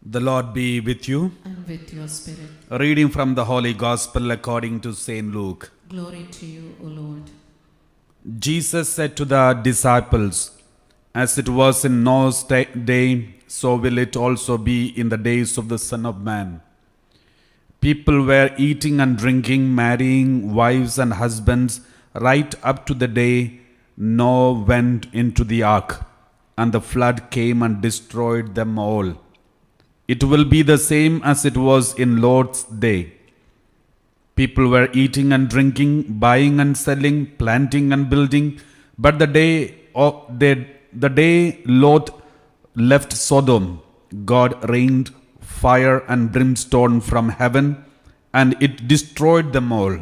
The Lord be with you. And with your spirit. A reading from the Holy Gospel according to St. Luke. Glory to you, O Lord. Jesus said to the disciples, "As it was in Noah's day, so will it also be in the days of the Son of Man. People were eating and drinking, marrying wives and husbands, right up to the day Noah went into the ark, and the flood came and destroyed them all. It will be the same as it was in Lot's day. People were eating and drinking, buying and selling, planting and building. But the day Lot left Sodom, God rained fire and brimstone from heaven, and it destroyed them all.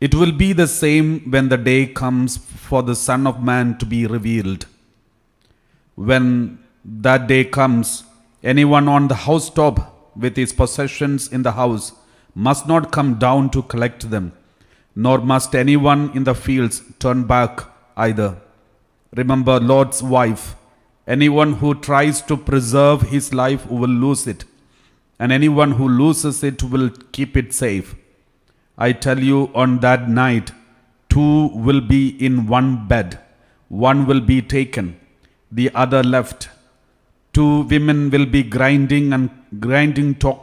It will be the same when the day comes for the Son of Man to be revealed. When that day comes, anyone on the housetop with his possessions in the house must not come down to collect them, nor must anyone in the fields turn back either. Remember Lot's wife. Anyone who tries to preserve his life will lose it, and anyone who loses it will keep it safe. I tell you, on that night, two will be in one bed. One will be taken, the other left. Two women will be grinding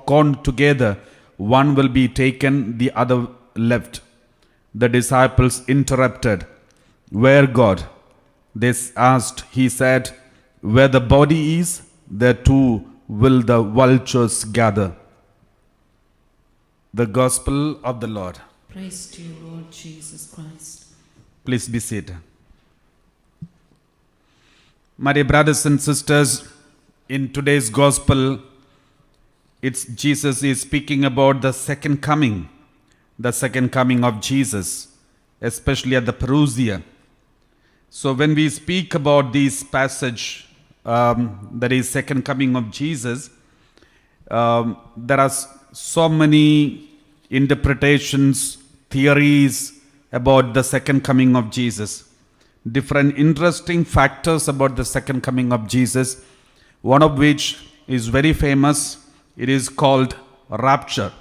corn together. One will be taken, the other left." The disciples interrupted. "Where, God?" They asked. He said, "Where the body is, there too will the vultures gather." The Gospel of the Lord. Praise to you, Lord Jesus Christ. Please be seated. My dear brothers and sisters, in today's Gospel, Jesus is speaking about the second coming of Jesus, especially at the Parousia. So when we speak about this passage, that is second coming of Jesus, there are so many interpretations, theories about the second coming of Jesus. Different interesting factors about the second coming of Jesus, one of which is very famous. It is called rapture.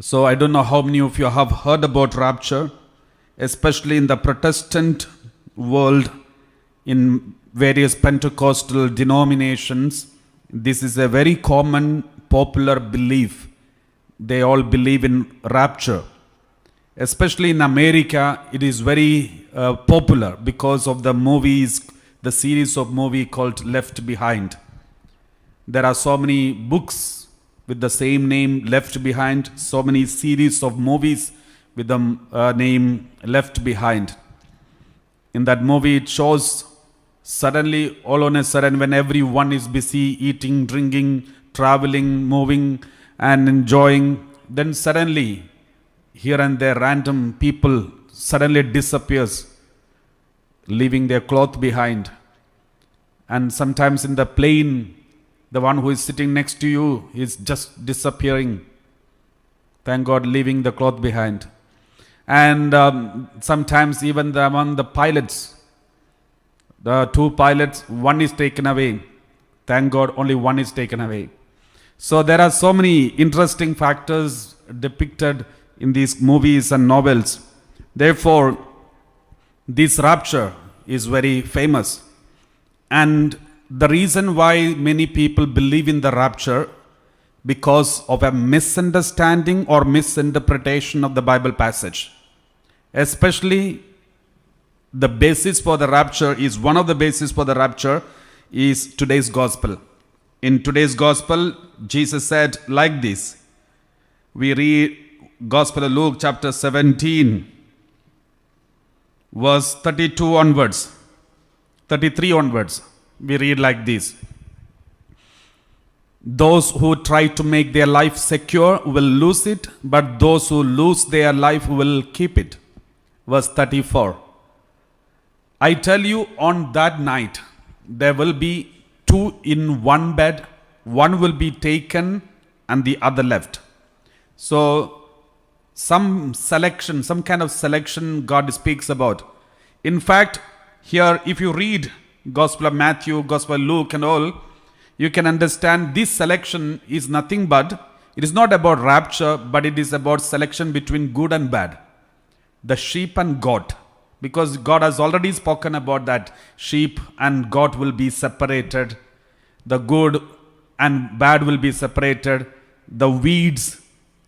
So I don't know how many of you have heard about rapture, especially in the Protestant world, in various Pentecostal denominations. This is a very common, popular belief. They all believe in rapture. Especially in America, it is very popular because of the movies, the series of movie called Left Behind. There are so many books with the same name, Left Behind, so many series of movies with the name Left Behind. In that movie, it shows suddenly, all on a sudden, when everyone is busy eating, drinking, traveling, moving, and enjoying, then suddenly, here and there, random people suddenly disappears, leaving their cloth behind. And sometimes in the plane, the one who is sitting next to you is just disappearing. Thank God, leaving the cloth behind. And sometimes even among the pilots, the two pilots, one is taken away. Thank God, only one is taken away. So there are so many interesting factors depicted in these movies and novels. Therefore, this rapture is very famous. And the reason why many people believe in the rapture, because of a misunderstanding or misinterpretation of the Bible passage. Especially the basis for the rapture is, one of the basis for the rapture is today's gospel. In today's gospel, Jesus said like this. We read Gospel of Luke chapter 17, verse 32 onwards, 33 onwards. We read like this. "Those who try to make their life secure will lose it, but those who lose their life will keep it." Verse 34. "I tell you, on that night, there will be two in one bed. One will be taken and the other left." So, some kind of selection God speaks about. In fact, here, if you read Gospel of Matthew, Gospel of Luke and all, you can understand this selection is nothing but, it is not about rapture, but it is about selection between good and bad. The sheep and goat. Because God has already spoken about that sheep and goat will be separated. The good and bad will be separated. The weeds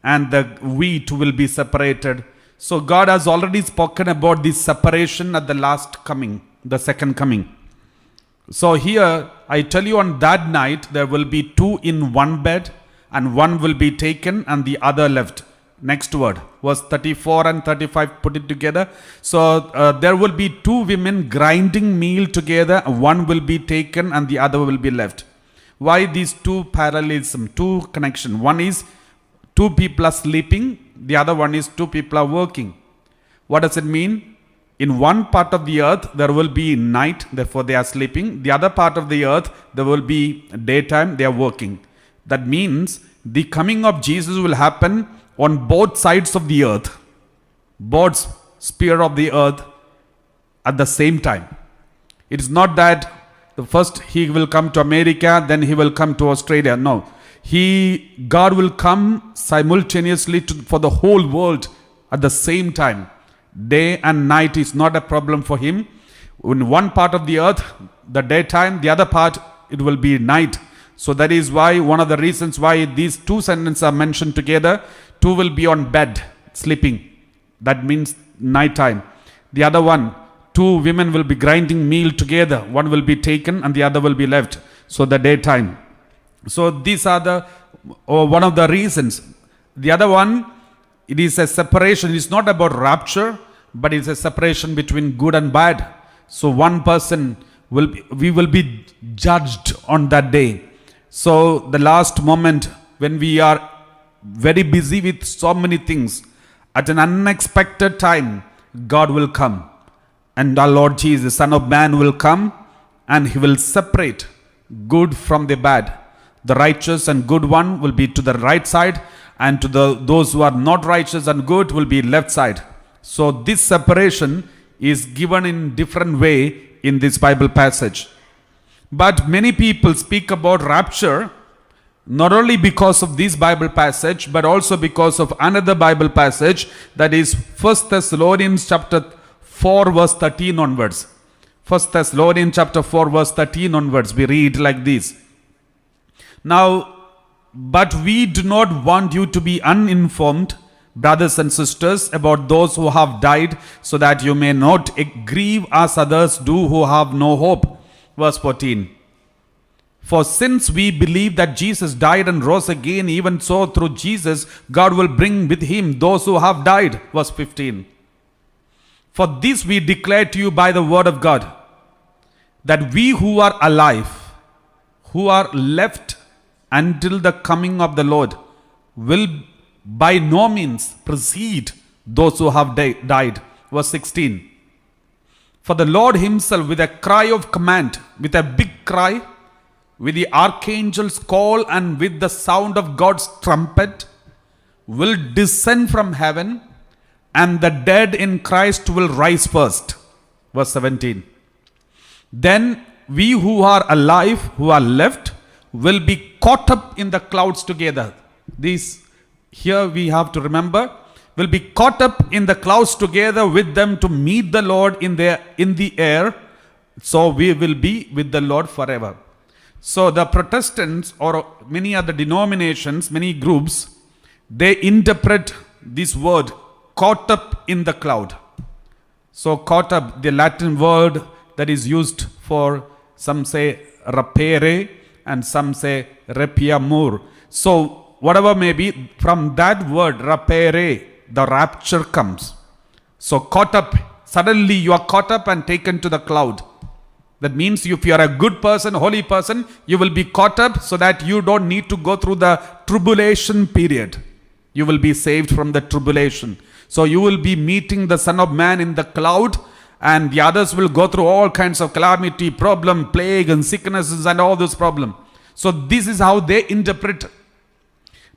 and the wheat will be separated. So God has already spoken about this separation at the last coming, the second coming. So here I tell you, on that night there will be two in one bed, and one will be taken and the other left. Next word, verse 34 and 35, put it together. So there will be two women grinding meal together, one will be taken and the other will be left. Why these two parallelism, two connection? One is two people are sleeping, the other one is two people are working. What does it mean? In one part of the earth there will be night, therefore they are sleeping. The other part of the earth there will be daytime, they are working. That means the coming of Jesus will happen on both sides of the earth, both sphere of the earth at the same time. It is not that the first he will come to America, then he will come to Australia. No. God will come simultaneously for the whole world at the same time. Day and night is not a problem for him. In one part of the earth, the daytime, the other part, it will be night. So that is why, one of the reasons why these two sentences are mentioned together. Two will be on bed, sleeping. That means nighttime. The other one, two women will be grinding meal together. One will be taken and the other will be left. So the daytime. So these are one of the reasons. The other one, it is a separation. It's not about rapture, but it's a separation between good and bad. So one person we will be judged on that day. So the last moment when we are very busy with so many things, at an unexpected time, God will come. And our Lord Jesus, Son of Man, will come and he will separate good from the bad. The righteous and good one will be to the right side, and to those who are not righteous and good will be left side. So this separation is given in different way in this Bible passage. But many people speak about rapture not only because of this Bible passage, but also because of another Bible passage, that is 1 Thessalonians chapter 4 verse 13 onwards. 1 Thessalonians chapter 4 verse 13 onwards, we read like this. Now, but we do not want you to be uninformed, brothers and sisters, about those who have died, so that you may not grieve as others do who have no hope. Verse 14. For since we believe that Jesus died and rose again, even so through Jesus, God will bring with him those who have died. Verse 15. For this we declare to you by the word of God, that we who are alive, who are left until the coming of the Lord, will by no means precede those who have died. Verse 16. For the Lord himself, with a cry of command, with a big cry, with the archangel's call, and with the sound of God's trumpet, will descend from heaven, and the dead in Christ will rise first. Verse 17. Then we who are alive, who are left, will be caught up in the clouds together. These here we have to remember, will be caught up in the clouds together with them to meet the Lord in the air. So we will be with the Lord forever. So the Protestants or many other denominations, many groups, they interpret this word caught up in the cloud. So caught up, the Latin word that is used for, some say rapere and some say repiamur. So whatever may be, from that word rapere, the rapture comes. So caught up, suddenly you are caught up and taken to the cloud. That means if you are a good person, holy person, you will be caught up so that you don't need to go through the tribulation period. You will be saved from the tribulation. So you will be meeting the Son of Man in the cloud, and the others will go through all kinds of calamity, problem, plague and sicknesses and all those problems. So this is how they interpret.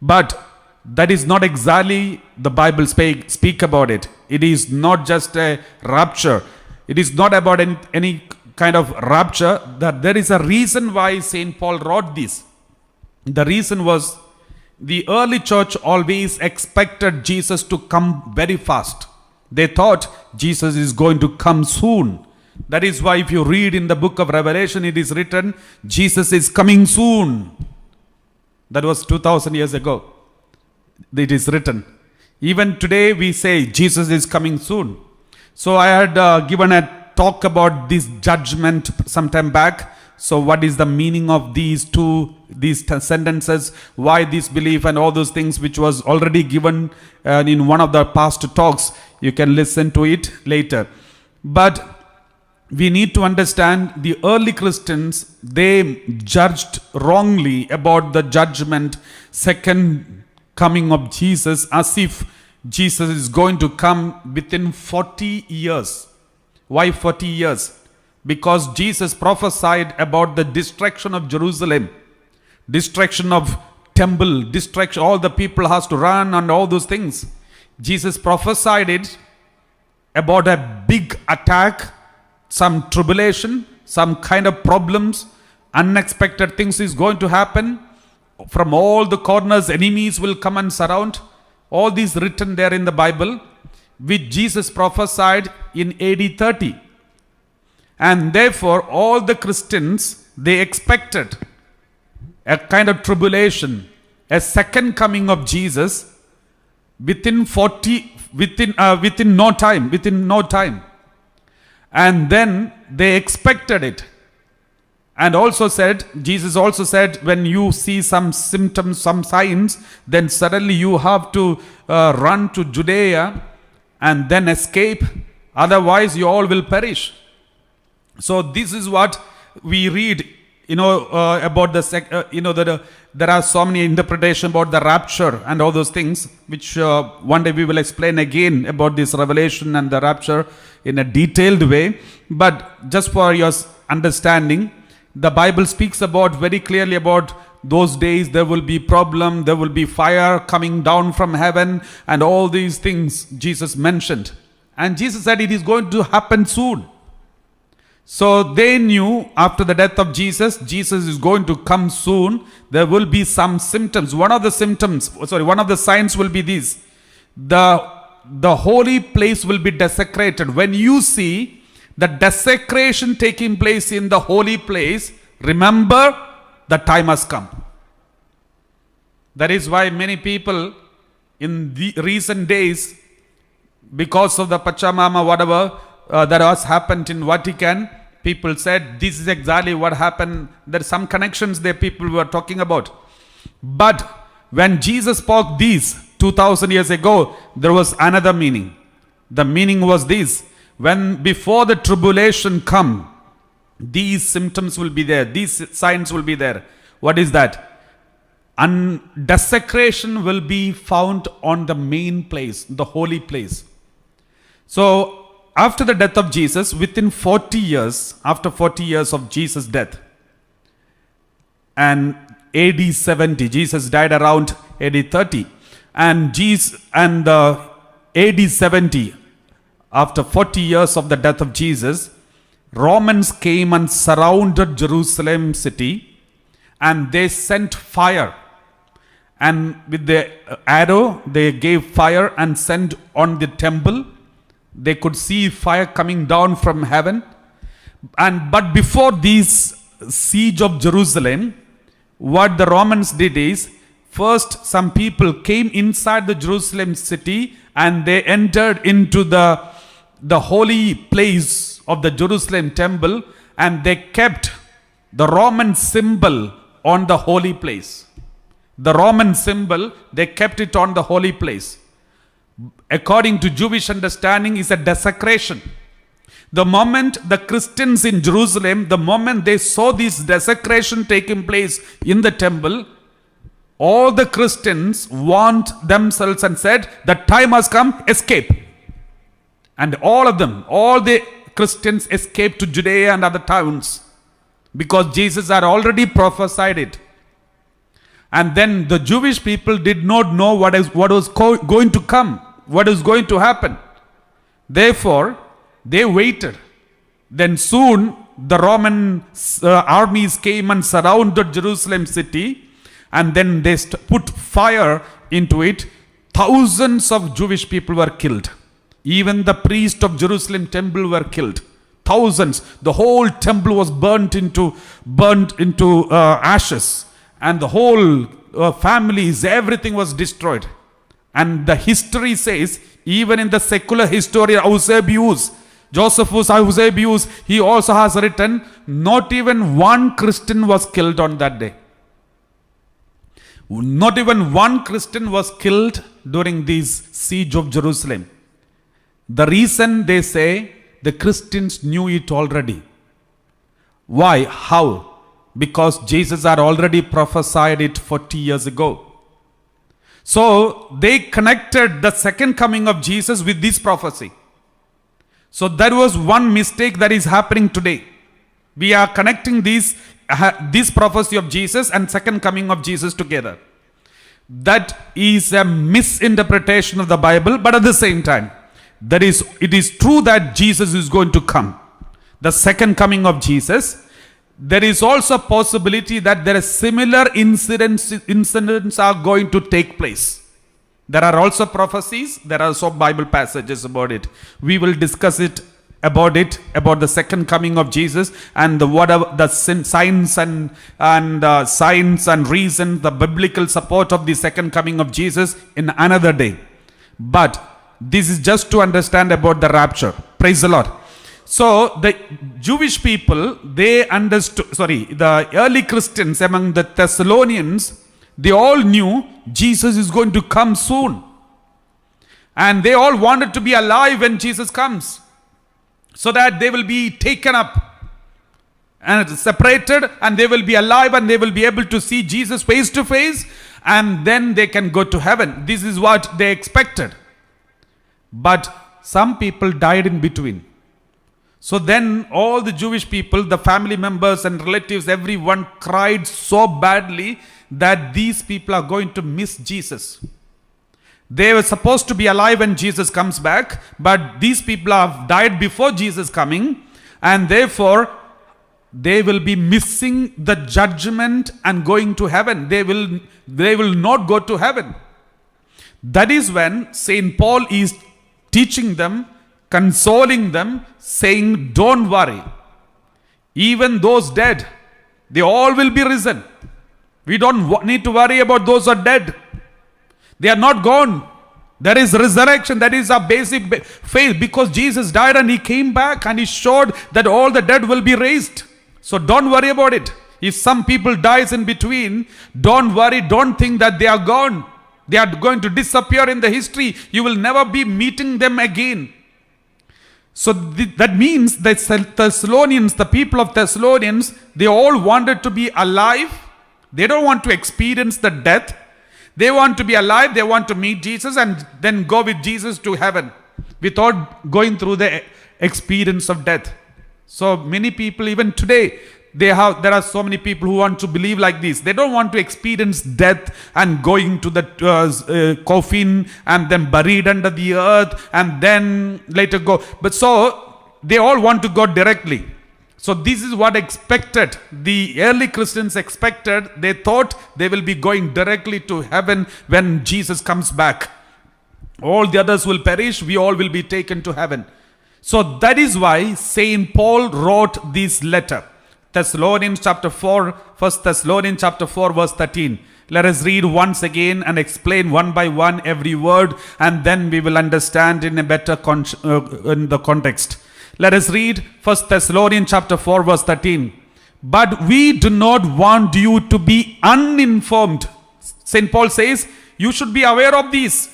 But that is not exactly the Bible speak about it. It is not just a rapture. It is not about any kind of rapture, that there is a reason why St. Paul wrote this. The reason was the early church always expected Jesus to come very fast. They thought Jesus is going to come soon. That is why if you read in the book of Revelation, it is written, Jesus is coming soon. That was 2000 years ago. It is written. Even today we say Jesus is coming soon. So I had given a talk about this judgment some time back. So what is the meaning of these sentences, why this belief and all those things, which was already given in one of the past talks. You can listen to it later. But we need to understand the early Christians, they judged wrongly about the judgment, second coming of Jesus, as if Jesus is going to come within 40 years. Why 40 years? Because Jesus prophesied about the destruction of Jerusalem, destruction of temple, destruction, all the people has to run and all those things. Jesus prophesied it about a big attack, some tribulation, some kind of problems, unexpected things is going to happen. From all the corners, enemies will come and surround. All these written there in the Bible, which Jesus prophesied in AD 30. And therefore, all the Christians, they expected a kind of tribulation, a second coming of Jesus within no time. And then they expected it. And also said, Jesus also said, when you see some symptoms, some signs, then suddenly you have to run to Judea and then escape. Otherwise, you all will perish. So this is what we read, about the there are so many interpretations about the rapture and all those things, which one day we will explain again about this revelation and the rapture in a detailed way. But just for your understanding, the Bible speaks about very clearly about those days there will be problem, there will be fire coming down from heaven, and all these things Jesus mentioned. And Jesus said it is going to happen soon. So they knew after the death of Jesus, Jesus is going to come soon. There will be some symptoms. One of the signs will be this. The holy place will be desecrated. When you see the desecration taking place in the holy place, remember the time has come. That is why many people in the recent days, because of the Pachamama, whatever that has happened in Vatican, people said this is exactly what happened. There are some connections there people were talking about. But when Jesus spoke these 2000 years ago, there was another meaning. The meaning was this: when before the tribulation come, these symptoms will be there, these signs will be there. What is that? And desecration will be found on the main place, the holy place. So after the death of Jesus, within 40 years, after 40 years of Jesus' death, and AD 70, Jesus died around AD 30, and AD 70, after 40 years of the death of Jesus, Romans came and surrounded Jerusalem city, and they sent fire. And with the arrow, they gave fire and sent on the temple. They could see fire coming down from heaven. But before this siege of Jerusalem, what the Romans did is, first some people came inside the Jerusalem city and they entered into the holy place of the Jerusalem temple, and they kept the Roman symbol on the holy place. The Roman symbol, they kept it on the holy place. According to Jewish understanding, is a desecration. The moment the Christians in Jerusalem, the moment they saw this desecration taking place in the temple, all the Christians warned themselves and said, the time has come, escape. And all of them, all the Christians escaped to Judea and other towns, because Jesus had already prophesied it. And then the Jewish people did not know what was going to come, what is going to happen. Therefore, they waited. Then soon the Roman armies came and surrounded Jerusalem city, and then they put fire into it. Thousands of Jewish people were killed. Even the priest of Jerusalem temple were killed. Thousands. The whole temple was burnt into ashes, and the whole families, everything was destroyed. And the history says, even in the secular historian Eusebius, Josephus Eusebius, he also has written, not even one Christian was killed on that day. Not even one Christian was killed during this siege of Jerusalem. The reason, they say, the Christians knew it already. Why? How? Because Jesus had already prophesied it 40 years ago. So they connected the second coming of Jesus with this prophecy. So there was one mistake that is happening today. We are connecting this prophecy of Jesus and second coming of Jesus together. That is a misinterpretation of the Bible, but at the same time, it is true that Jesus is going to come. The second coming of Jesus. There is also a possibility that there are similar incidents are going to take place. There are also prophecies, there are also Bible passages about it. We will discuss about the second coming of Jesus, and the signs and reasons, the biblical support of the second coming of Jesus in another day. But this is just to understand about the rapture. Praise the Lord. So the Jewish people, the early Christians among the Thessalonians, they all knew Jesus is going to come soon. And they all wanted to be alive when Jesus comes, so that they will be taken up and separated, and they will be alive, and they will be able to see Jesus face to face, and then they can go to heaven. This is what they expected. But some people died in between. So then all the Jewish people, the family members and relatives, everyone cried so badly that these people are going to miss Jesus. They were supposed to be alive when Jesus comes back, but these people have died before Jesus coming, and therefore they will be missing the judgment and going to heaven. They will not go to heaven. That is when Saint Paul is teaching them, consoling them, saying, don't worry. Even those dead, they all will be risen. We don't need to worry about those who are dead. They are not gone. There is resurrection. That is our basic faith, because Jesus died and he came back and he showed that all the dead will be raised. So don't worry about it. If some people dies in between, don't worry. Don't think that they are gone. They are going to disappear in the history. You will never be meeting them again. So that means that Thessalonians, the people of Thessalonians, they all wanted to be alive. They don't want to experience the death. They want to be alive. They want to meet Jesus and then go with Jesus to heaven without going through the experience of death. So many people, even today, there are so many people who want to believe like this. They don't want to experience death and going to the coffin and then buried under the earth and then later go. But so they all want to go directly. So this is what expected. The early Christians expected. They thought they will be going directly to heaven when Jesus comes back. All the others will perish. We all will be taken to heaven. So that is why Saint Paul wrote this letter. Thessalonians chapter 4, 1 Thessalonians chapter 4 verse 13. Let us read once again and explain one by one every word, and then we will understand in a better in the context. Let us read 1 Thessalonians chapter 4 verse 13. But we do not want you to be uninformed. St. Paul says you should be aware of this.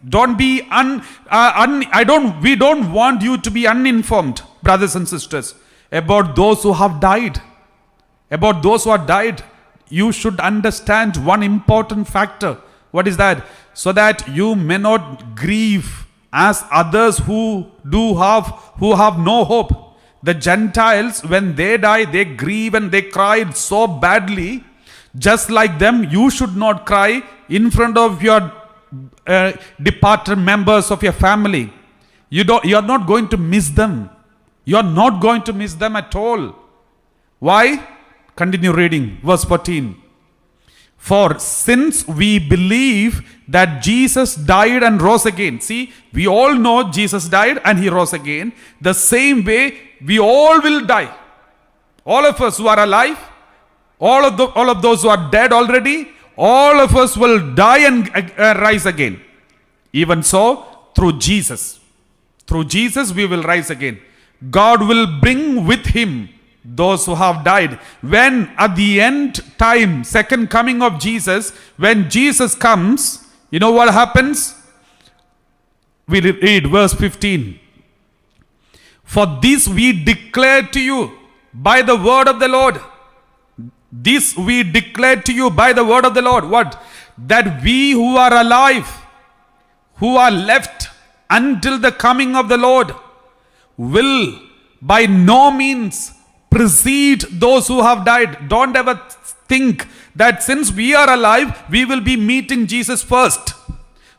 Don't be we don't want you to be uninformed, brothers and sisters, about those who have died. About those who have died, you should understand one important factor. What is that? So that you may not grieve as others who have no hope. The Gentiles, when they die, they grieve and they cry so badly. Just like them, you should not cry in front of your departed members of your family. You are not going to miss them. You are not going to miss them at all. Why? Continue reading. Verse 14. For since we believe that Jesus died and rose again. See, we all know Jesus died and he rose again. The same way we all will die. All of us who are alive, all of those who are dead already, all of us will die and rise again. Even so, through Jesus. Through Jesus we will rise again. God will bring with him those who have died. When at the end time, second coming of Jesus, when Jesus comes, you know what happens? We read verse 15. For this we declare to you by the word of the Lord. This we declare to you by the word of the Lord. What? That we who are alive, who are left until the coming of the Lord, will by no means precede those who have died. Don't ever think that since we are alive, we will be meeting Jesus first.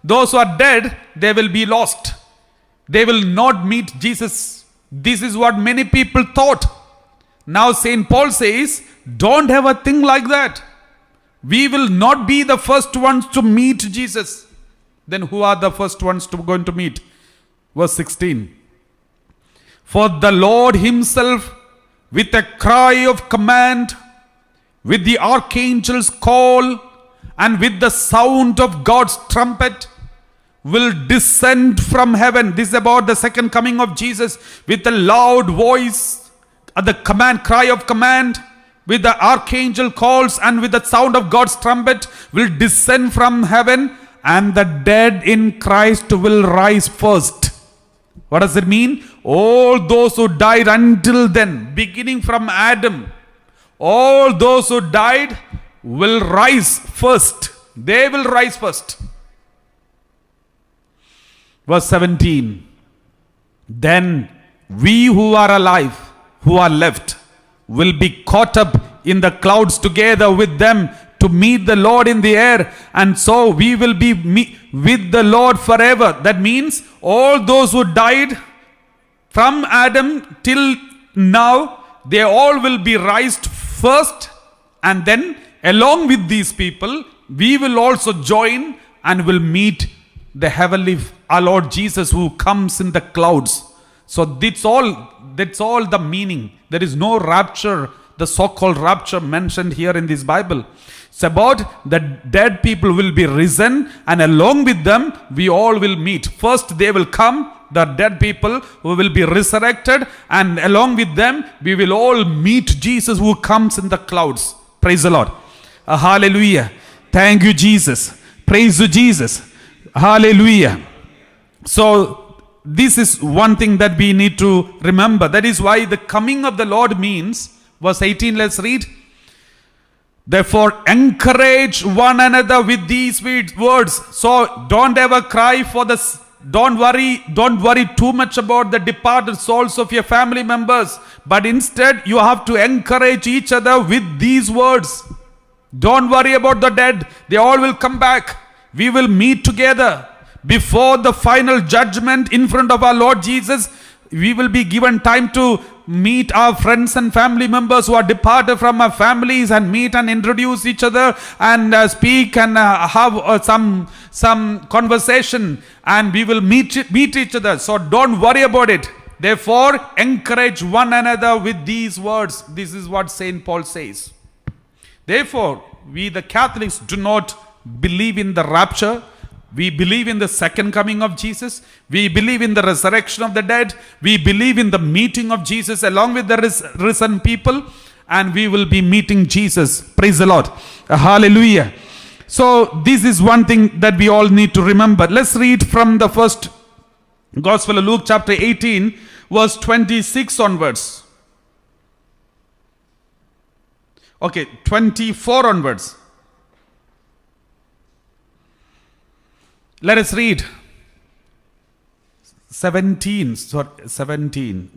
Those who are dead, they will be lost. They will not meet Jesus. This is what many people thought. Now St. Paul says, don't ever think like that. We will not be the first ones to meet Jesus. Then who are the first ones going to meet? Verse 16. For the Lord himself, with a cry of command, with the archangel's call, and with the sound of God's trumpet, will descend from heaven. This is about the second coming of Jesus. With a loud voice, at the command, cry of command, with the archangel calls, and with the sound of God's trumpet, will descend from heaven, and the dead in Christ will rise first. What does it mean? All those who died until then, beginning from Adam, all those who died will rise first. They will rise first. Verse 17. Then we who are alive, who are left, will be caught up in the clouds together with them to meet the Lord in the air, and so we will be with the Lord forever. That means all those who died from Adam till now, they all will be raised first, and then along with these people, we will also join and will meet the heavenly our Lord Jesus who comes in the clouds. So that's all the meaning. There is no rapture, the so-called rapture mentioned here in this Bible. It's about the dead people will be risen, and along with them we all will meet. First they will come, the dead people who will be resurrected, and along with them we will all meet Jesus who comes in the clouds. Praise the Lord. Hallelujah. Thank you, Jesus. Praise you, Jesus. Hallelujah. So this is one thing that we need to remember. That is why the coming of the Lord means, verse 18, let's read. Therefore, encourage one another with these words. So don't ever cry for this. Don't worry too much about the departed souls of your family members. But instead, you have to encourage each other with these words. Don't worry about the dead. They all will come back. We will meet together before the final judgment in front of our Lord Jesus. We will be given time to meet our friends and family members who are departed from our families, and meet and introduce each other, and speak and have some conversation, and we will meet each other. So don't worry about it. Therefore, encourage one another with these words. This is what St. Paul says. Therefore, we the Catholics do not believe in the rapture. We believe in the second coming of Jesus. We believe in the resurrection of the dead. We believe in the meeting of Jesus along with the risen people. And we will be meeting Jesus. Praise the Lord. Hallelujah. So this is one thing that we all need to remember. Let's read from the first Gospel of Luke chapter 18, verse 26 onwards. Okay, 24 onwards. Let us read 17.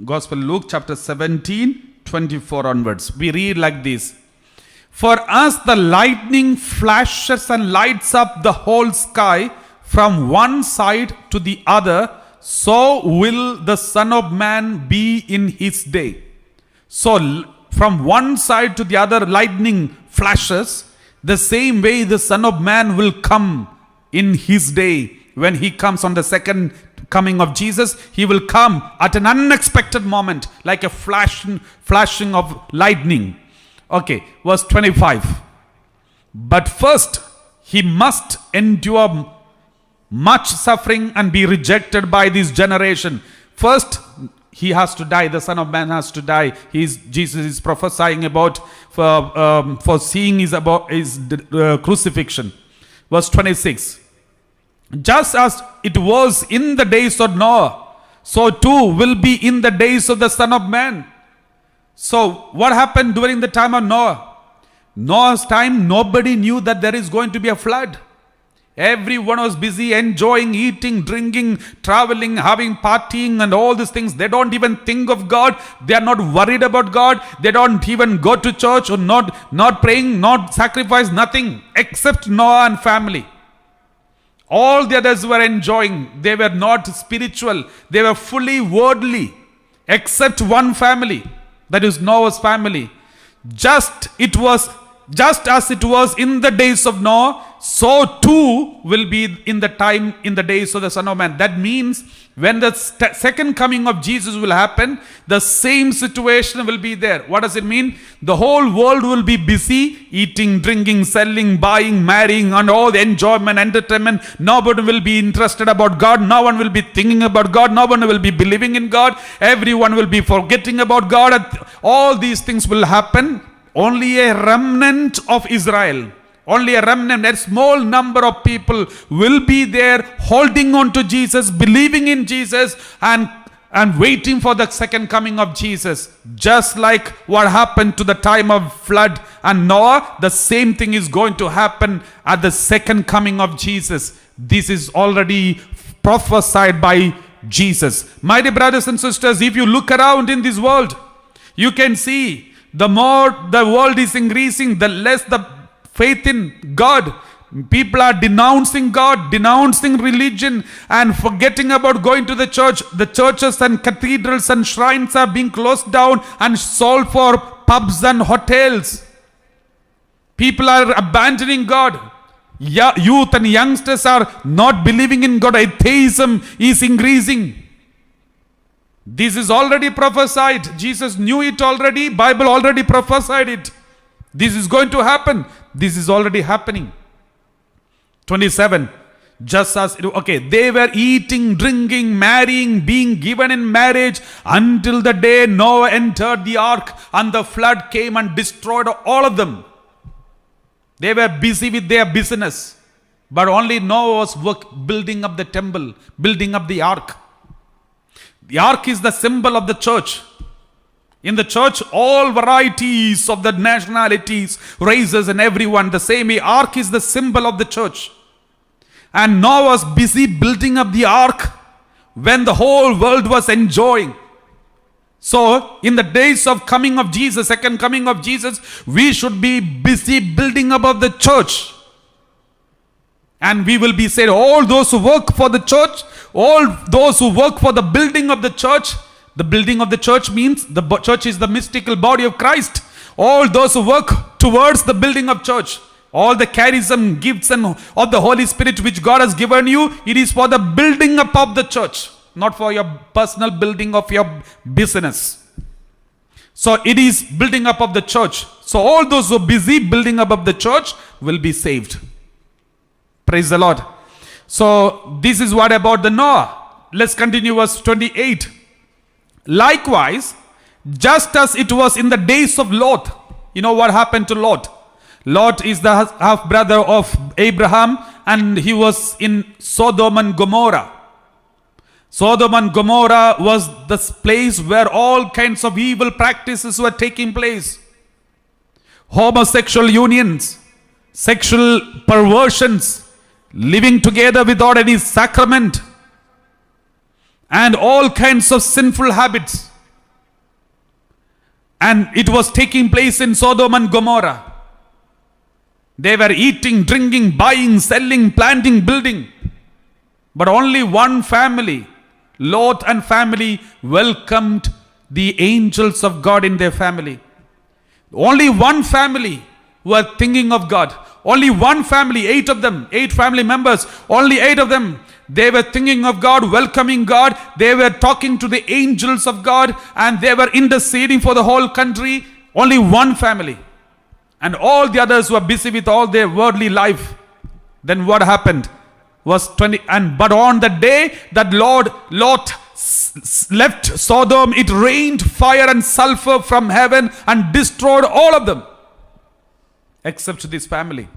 Gospel Luke chapter 17, 24 onwards. We read like this. For as the lightning flashes and lights up the whole sky from one side to the other, so will the Son of Man be in his day. So from one side to the other, lightning flashes. The same way the Son of Man will come in his day. When he comes on the second coming of Jesus, he will come at an unexpected moment, like a flashing of lightning. Okay, verse 25. But first, he must endure much suffering and be rejected by this generation. First, he has to die. The Son of Man has to die. Jesus is prophesying about for seeing his crucifixion. Verse 26. Just as it was in the days of Noah, so too will be in the days of the Son of Man. So what happened during the time of Noah? Noah's time, nobody knew that there is going to be a flood. Everyone was busy enjoying, eating, drinking, traveling, having partying and all these things. They don't even think of God. They are not worried about God. They don't even go to church or not praying, not sacrifice, nothing except Noah and family. All the others were enjoying. They were not spiritual. They were fully worldly except one family. That is Noah's family. Just as it was in the days of Noah, so too will be in the days of the Son of Man. That means when the second coming of Jesus will happen, the same situation will be there. What does it mean? The whole world will be busy eating, drinking, selling, buying, marrying, and all the enjoyment, entertainment. Nobody will be interested about God. No one will be thinking about God. No one will be believing in God. Everyone will be forgetting about God. All these things will happen. Only a remnant of Israel, only a remnant, a small number of people will be there holding on to Jesus, believing in Jesus, and waiting for the second coming of Jesus. Just like what happened to the time of flood and Noah, the same thing is going to happen at the second coming of Jesus. This is already prophesied by Jesus. My dear brothers and sisters, if you look around in this world, you can see the more the world is increasing, the less the faith in God. People are denouncing God, denouncing religion, and forgetting about going to the church. The churches and cathedrals and shrines are being closed down and sold for pubs and hotels. People are abandoning God. Youth and youngsters are not believing in God. Atheism is increasing. This is already prophesied. Jesus knew it already. Bible already prophesied it. This is going to happen. This is already happening. 27. Just as, they were eating, drinking, marrying, being given in marriage until the day Noah entered the ark and the flood came and destroyed all of them. They were busy with their business. But only Noah was building up the temple, building up the ark. The ark is the symbol of the church. In the church, all varieties of the nationalities, races, and everyone, the same way, ark is the symbol of the church. And Noah was busy building up the ark when the whole world was enjoying. So, in the days of coming of Jesus, second coming of Jesus, we should be busy building up of the church. And we will be said, all those who work for the church, all those who work for the building of the church means the church is the mystical body of Christ. All those who work towards the building of church, all the charism, gifts and of the Holy Spirit which God has given you, it is for the building up of the church, not for your personal building of your business. So it is building up of the church. So all those who are busy building up of the church will be saved. Praise the Lord. So this is what about the Noah. Let's continue verse 28. Likewise, just as it was in the days of Lot. You know what happened to Lot? Lot is the half brother of Abraham, and he was in Sodom and Gomorrah. Sodom and Gomorrah was the place where all kinds of evil practices were taking place. Homosexual unions, sexual perversions, living together without any sacrament, and all kinds of sinful habits. And it was taking place in Sodom and Gomorrah. They were eating, drinking, buying, selling, planting, building. But only one family, Lot and family, welcomed the angels of God in their family. Only one family were thinking of God. Only one family, 8 of them, 8 family members, only 8 of them. They were thinking of God, welcoming God. They were talking to the angels of God, and they were interceding for the whole country. Only one family. And all the others were busy with all their worldly life. Then what happened? Verse 20, but on the day that Lot left Sodom, it rained fire and sulfur from heaven and destroyed all of them, except this family.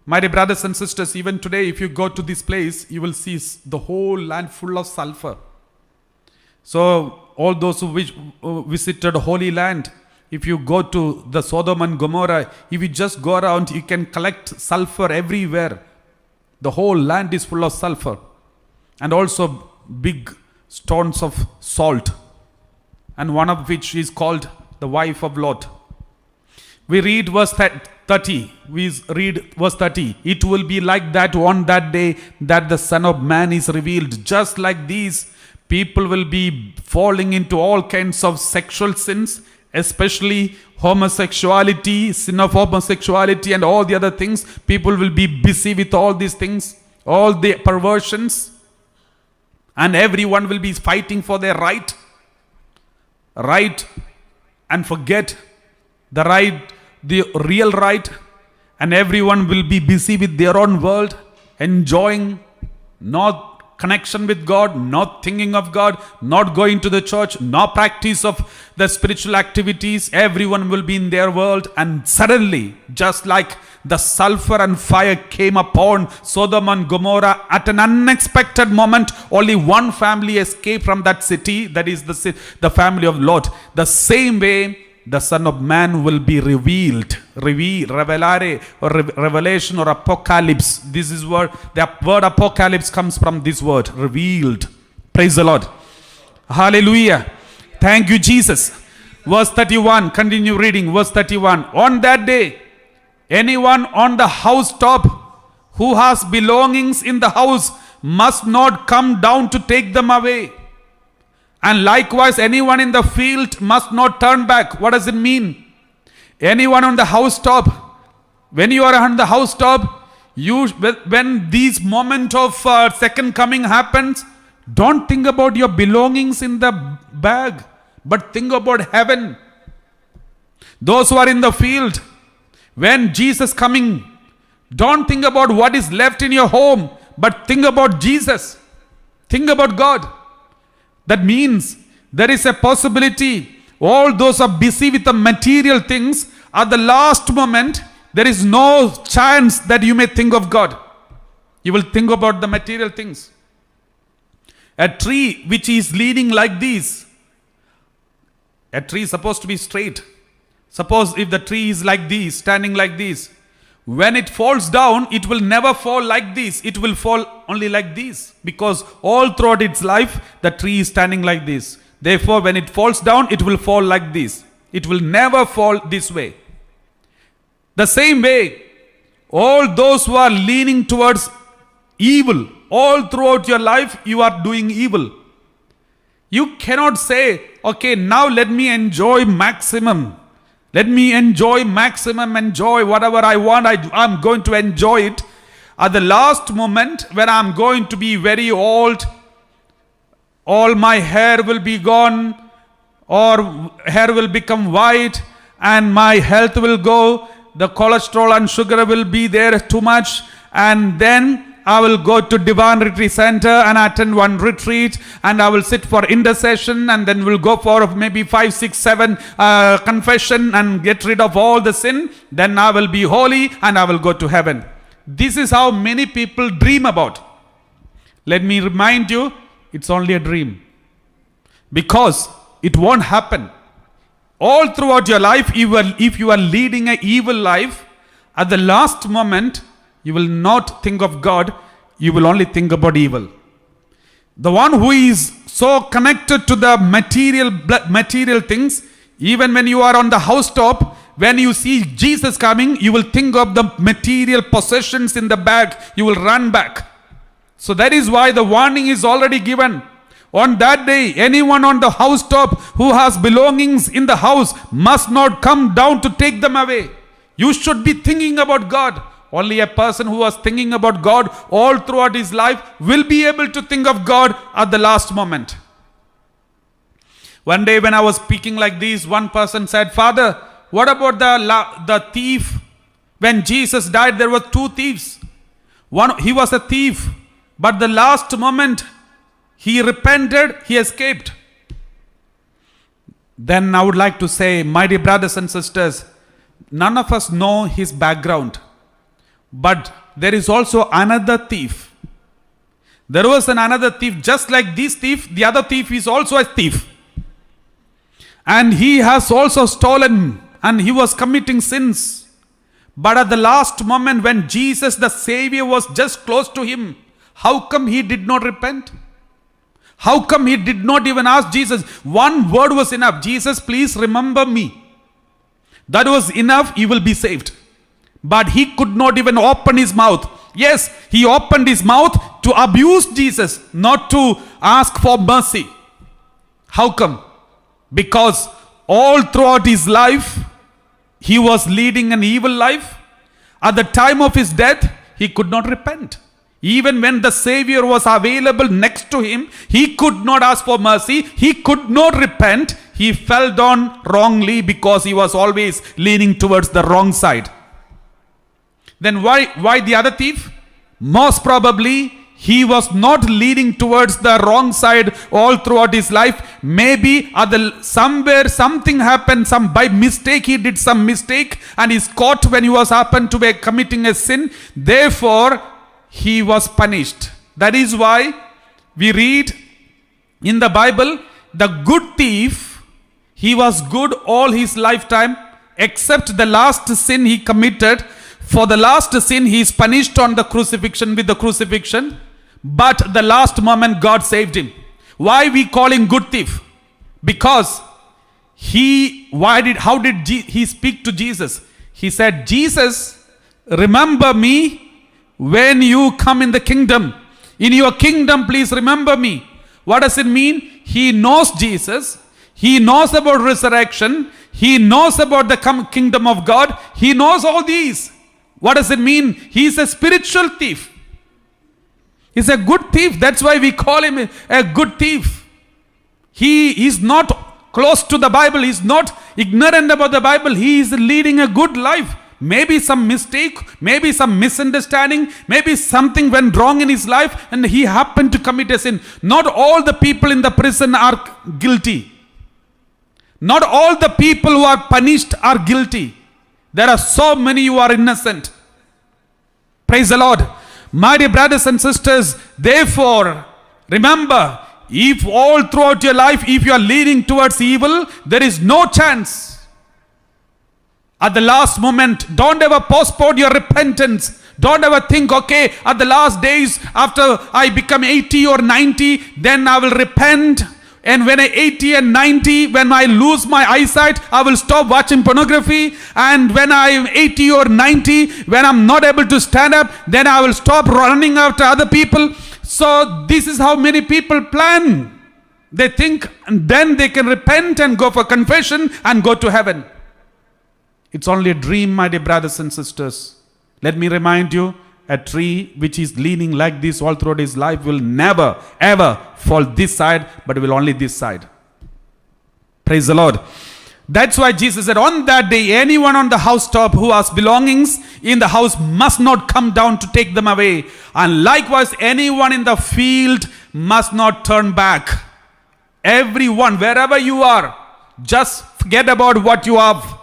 My dear brothers and sisters, even today, if you go to this place, you will see the whole land full of sulfur. So, all those who visited Holy Land, if you go to the Sodom and Gomorrah, if you just go around, you can collect sulfur everywhere. The whole land is full of sulfur. And also big stones of salt. And one of which is called the wife of Lot. We read verse 30. We read verse 30. It will be like that on that day that the Son of Man is revealed. Just like these, people will be falling into all kinds of sexual sins, especially homosexuality, sin of homosexuality and all the other things. People will be busy with all these things, all the perversions, and everyone will be fighting for their right, and forget the real right, and everyone will be busy with their own world, enjoying, not connection with God, not thinking of God, not going to the church, no practice of the spiritual activities. Everyone will be in their world, and suddenly, just like the sulfur and fire came upon Sodom and Gomorrah at an unexpected moment, only one family escaped from that city, that is the family of Lot. The same way, the Son of Man will be revealed. Revelare, or revelation, or apocalypse. This is where the word apocalypse comes from, this word, revealed. Praise the Lord. Hallelujah. Thank you, Jesus. Verse 31, continue reading. Verse 31. On that day, anyone on the housetop who has belongings in the house must not come down to take them away. And likewise, anyone in the field must not turn back. What does it mean? Anyone on the housetop, when you are on the housetop, when this moment of second coming happens, don't think about your belongings in the bag, but think about heaven. Those who are in the field, when Jesus coming, don't think about what is left in your home, but think about Jesus. Think about God. That means there is a possibility. All those are busy with the material things. At the last moment, there is no chance that you may think of God. You will think about the material things. A tree which is leaning like this. A tree is supposed to be straight. Suppose if the tree is like this, standing like this. When it falls down, it will never fall like this. It will fall only like this. Because all throughout its life, the tree is standing like this. Therefore, when it falls down, it will fall like this. It will never fall this way. The same way, all those who are leaning towards evil, all throughout your life, you are doing evil. You cannot say, okay, now let me enjoy maximum. Let me enjoy whatever I want. I'm going to enjoy it. At the last moment, when I'm going to be very old, all my hair will be gone, or hair will become white, and my health will go. The cholesterol and sugar will be there too much, and then I will go to Divine Retreat Center and attend one retreat, and I will sit for intercession, and then we'll go for maybe 5, 6, 7 confession and get rid of all the sin. Then I will be holy and I will go to heaven. This is how many people dream about. Let me remind you, it's only a dream. Because it won't happen. All throughout your life, if you are leading an evil life, at the last moment, you will not think of God, you will only think about evil. The one who is so connected to the material things, even when you are on the housetop, when you see Jesus coming, you will think of the material possessions in the bag, you will run back. So that is why the warning is already given. On that day, anyone on the housetop who has belongings in the house must not come down to take them away. You should be thinking about God. Only a person who was thinking about God all throughout his life will be able to think of God at the last moment. One day when I was speaking like this, one person said, Father, what about the thief? When Jesus died, there were two thieves. One, he was a thief, but the last moment he repented, he escaped. Then I would like to say, my dear brothers and sisters, none of us know his background. But there is also another thief. There was another thief, just like this thief, the other thief is also a thief. And he has also stolen and he was committing sins. But at the last moment when Jesus the Savior was just close to him, how come he did not repent? How come he did not even ask Jesus? One word was enough. Jesus, please remember me. That was enough, he will be saved. But he could not even open his mouth. Yes, he opened his mouth to abuse Jesus, not to ask for mercy. How come? Because all throughout his life, he was leading an evil life. At the time of his death, he could not repent. Even when the Savior was available next to him, he could not ask for mercy. He could not repent. He fell down wrongly because he was always leaning towards the wrong side. Then why the other thief? Most probably he was not leaning towards the wrong side all throughout his life. Maybe somewhere something happened, by mistake he did some mistake and is caught when he was happened to be committing a sin. Therefore he was punished. That is why we read in the Bible, the good thief, he was good all his lifetime except the last sin he committed. For the last sin, he is punished on the crucifixion with the crucifixion. But the last moment, God saved him. Why we call him good thief? Because how did he speak to Jesus? He said, Jesus, remember me when you come in the kingdom. In your kingdom, please remember me. What does it mean? He knows Jesus. He knows about resurrection. He knows about the kingdom of God. He knows all these. What does it mean? He is a spiritual thief. He's a good thief. That's why we call him a good thief. He is not close to the Bible. He is not ignorant about the Bible. He is leading a good life. Maybe some mistake, maybe some misunderstanding, maybe something went wrong in his life and he happened to commit a sin. Not all the people in the prison are guilty. Not all the people who are punished are guilty. There are so many who are innocent. Praise the Lord. My dear brothers and sisters, therefore, remember, if all throughout your life, if you are leaning towards evil, there is no chance. At the last moment, don't ever postpone your repentance. Don't ever think, okay, at the last days, after I become 80 or 90, then I will repent. And when I'm 80 and 90, when I lose my eyesight, I will stop watching pornography. And when I'm 80 or 90, when I'm not able to stand up, then I will stop running after other people. So this is how many people plan. They think and then they can repent and go for confession and go to heaven. It's only a dream, my dear brothers and sisters. Let me remind you, a tree which is leaning like this all throughout his life will never ever fall this side, but will only this side. Praise the Lord. That's why Jesus said, on that day, anyone on the housetop who has belongings in the house must not come down to take them away. And likewise, anyone in the field must not turn back. Everyone, wherever you are, just forget about what you have.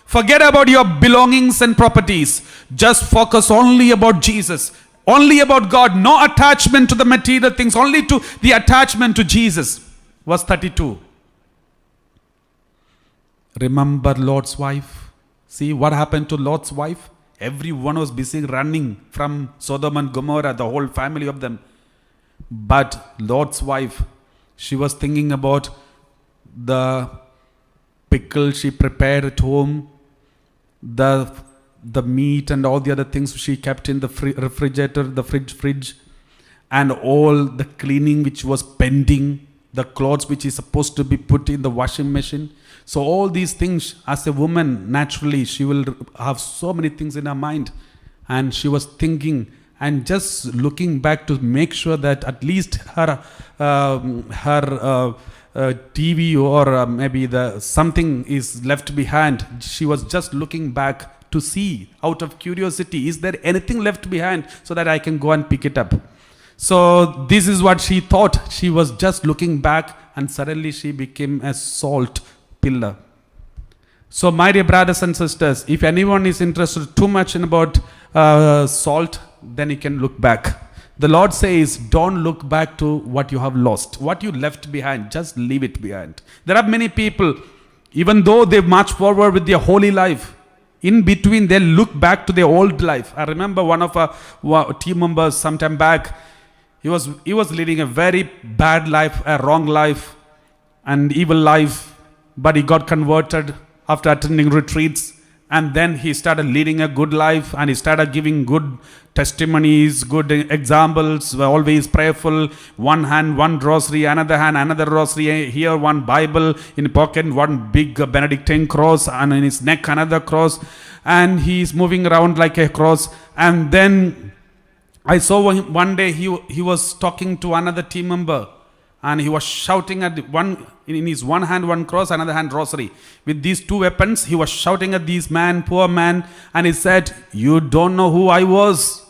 Forget about your belongings and properties. Just focus only about Jesus. Only about God. No attachment to the material things. Only to the attachment to Jesus. Verse 32. Remember Lot's wife. See what happened to Lot's wife? Everyone was busy running from Sodom and Gomorrah. The whole family of them. But Lot's wife, she was thinking about the pickle she prepared at home. The meat and all the other things she kept in the refrigerator, the fridge. and all the cleaning which was pending, the clothes which is supposed to be put in the washing machine. So all these things, as a woman, naturally she will have so many things in her mind, and she was thinking and just looking back to make sure that at least her TV or maybe the something is left behind. She was just looking back to see, out of curiosity, is there anything left behind so that I can go and pick it up. So this is what she thought. She was just looking back, and suddenly she became a salt pillar. So my dear brothers and sisters, if anyone is interested too much in about salt, then you can look back. The Lord says, don't look back to what you have lost. What you left behind, just leave it behind. There are many people, even though they march forward with their holy life, in between they look back to their old life. I remember one of our team members sometime back, he was leading a very bad life, a wrong life, and evil life, but he got converted after attending retreats, and then he started leading a good life, and he started giving good testimonies, good examples, always prayerful. One hand, one rosary, another hand, another rosary, here one Bible, in pocket, one big Benedictine cross, and in his neck another cross, and he's moving around like a cross. And then I saw him one day, he was talking to another team member, and he was shouting at one, in his one hand one cross, another hand rosary. With these two weapons, he was shouting at this man, poor man, and he said, you don't know who I was.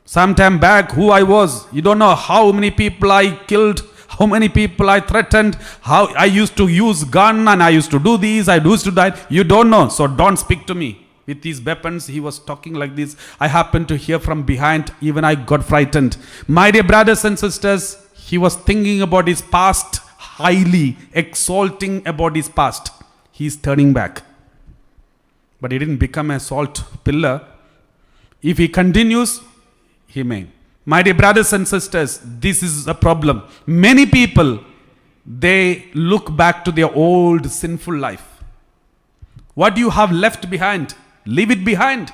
Sometime back, who I was. You don't know how many people I killed, how many people I threatened, how I used to use gun, and I used to do this, I used to die. You don't know, so don't speak to me. With these weapons, he was talking like this. I happened to hear from behind, even I got frightened. My dear brothers and sisters, he was thinking about his past, highly exalting about his past. He's turning back. But he didn't become a salt pillar. If he continues, he may. My dear brothers and sisters, this is a problem. Many people, they look back to their old sinful life. What you have left behind, leave it behind.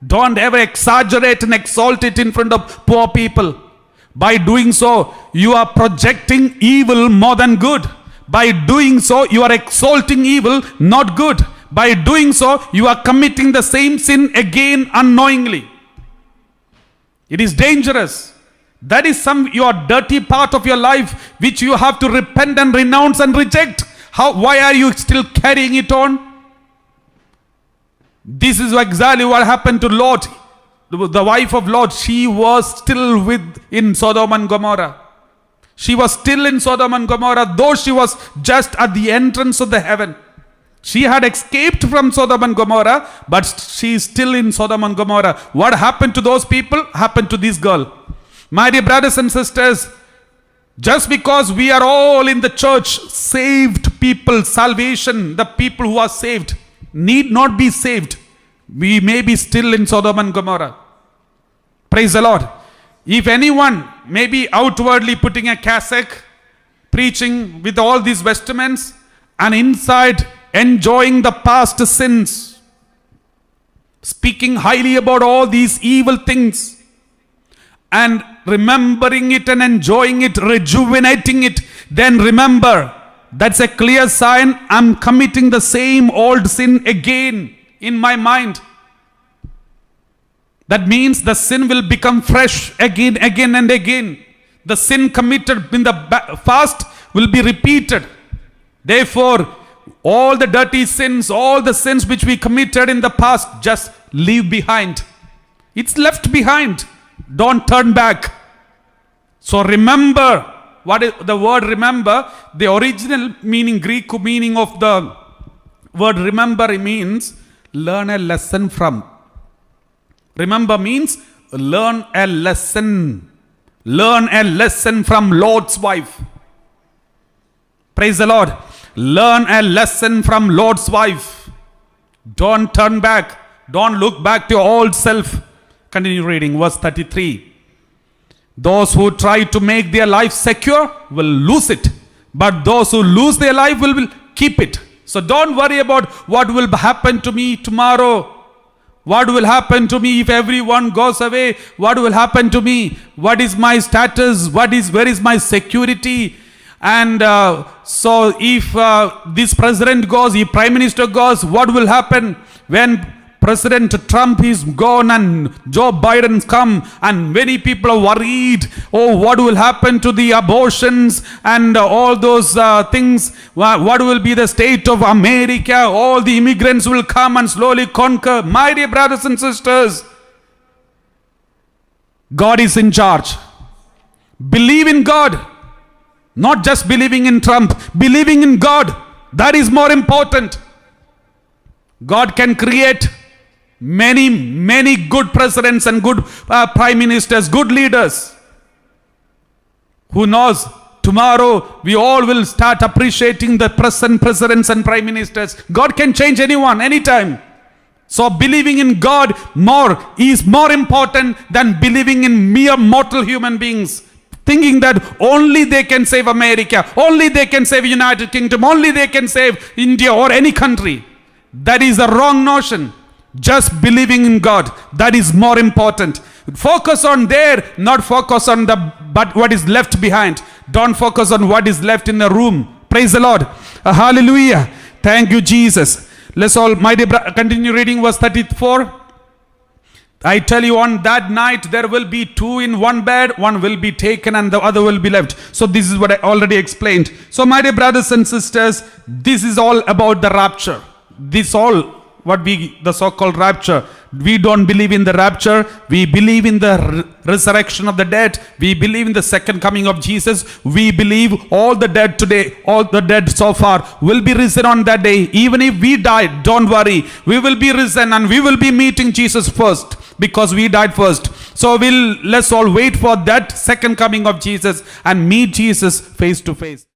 Don't ever exaggerate and exalt it in front of poor people. By doing so, you are projecting evil more than good. By doing so, you are exalting evil, not good. By doing so, you are committing the same sin again unknowingly. It is dangerous. That is your dirty part of your life which you have to repent and renounce and reject. Why are you still carrying it on? This is exactly what happened to Lot. The wife of Lot, she was still in Sodom and Gomorrah. She was still in Sodom and Gomorrah, though she was just at the entrance of the heaven. She had escaped from Sodom and Gomorrah, but she is still in Sodom and Gomorrah. What happened to those people happened to this girl. My dear brothers and sisters, just because we are all in the church, saved people, salvation, the people who are saved need not be saved. We may be still in Sodom and Gomorrah. Praise the Lord. If anyone may be outwardly putting a cassock, preaching with all these vestments, and inside enjoying the past sins, speaking highly about all these evil things, and remembering it and enjoying it, rejuvenating it, then remember, that's a clear sign I'm committing the same old sin again in my mind. That means the sin will become fresh again and again. The sin committed in the past will be repeated. Therefore, all the dirty sins, all the sins which we committed in the past, just leave behind. It's left behind. Don't turn back. So remember. What is the word remember? The original meaning, Greek meaning of the word remember means learn a lesson from. Remember means learn a lesson. Learn a lesson from Lot's wife. Praise the Lord. Learn a lesson from Lot's wife. Don't turn back. Don't look back to your old self. Continue reading verse 33. Those who try to make their life secure will lose it. But those who lose their life will keep it. So don't worry about what will happen to me tomorrow. What will happen to me if everyone goes away? What will happen to me? What is my status? Where is my security? And so if this president goes, if prime minister goes, what will happen when President Trump is gone and Joe Biden's come, and many people are worried, oh, what will happen to the abortions and all those things? What will be the state of America? All the immigrants will come and slowly conquer. My dear brothers and sisters, God is in charge. Believe in God. Not just believing in Trump, believing in God. That is more important. God can create many good presidents and good prime ministers, good leaders. Who knows? Tomorrow we all will start appreciating the present presidents and prime ministers. God can change anyone, anytime. So believing in God is more important than believing in mere mortal human beings. Thinking that only they can save America, only they can save United Kingdom, only they can save India or any country. That is a wrong notion. Just believing in God, that is more important. Focus on there, not focus on but what is left behind. Don't focus on what is left in the room. Praise the Lord. Hallelujah. Thank you, Jesus. Let's all, my dear, continue reading verse 34. I tell you, on that night there will be two in one bed, one will be taken and the other will be left. So this is what I already explained. So my dear brothers and sisters, this is all about the rapture. This all the so-called rapture. We don't believe in the rapture. We believe in the resurrection of the dead. We believe in the second coming of Jesus. We believe all the dead today, all the dead so far will be risen on that day. Even if we die, don't worry. We will be risen and we will be meeting Jesus first, because we died first. So let's all wait for that second coming of Jesus and meet Jesus face to face.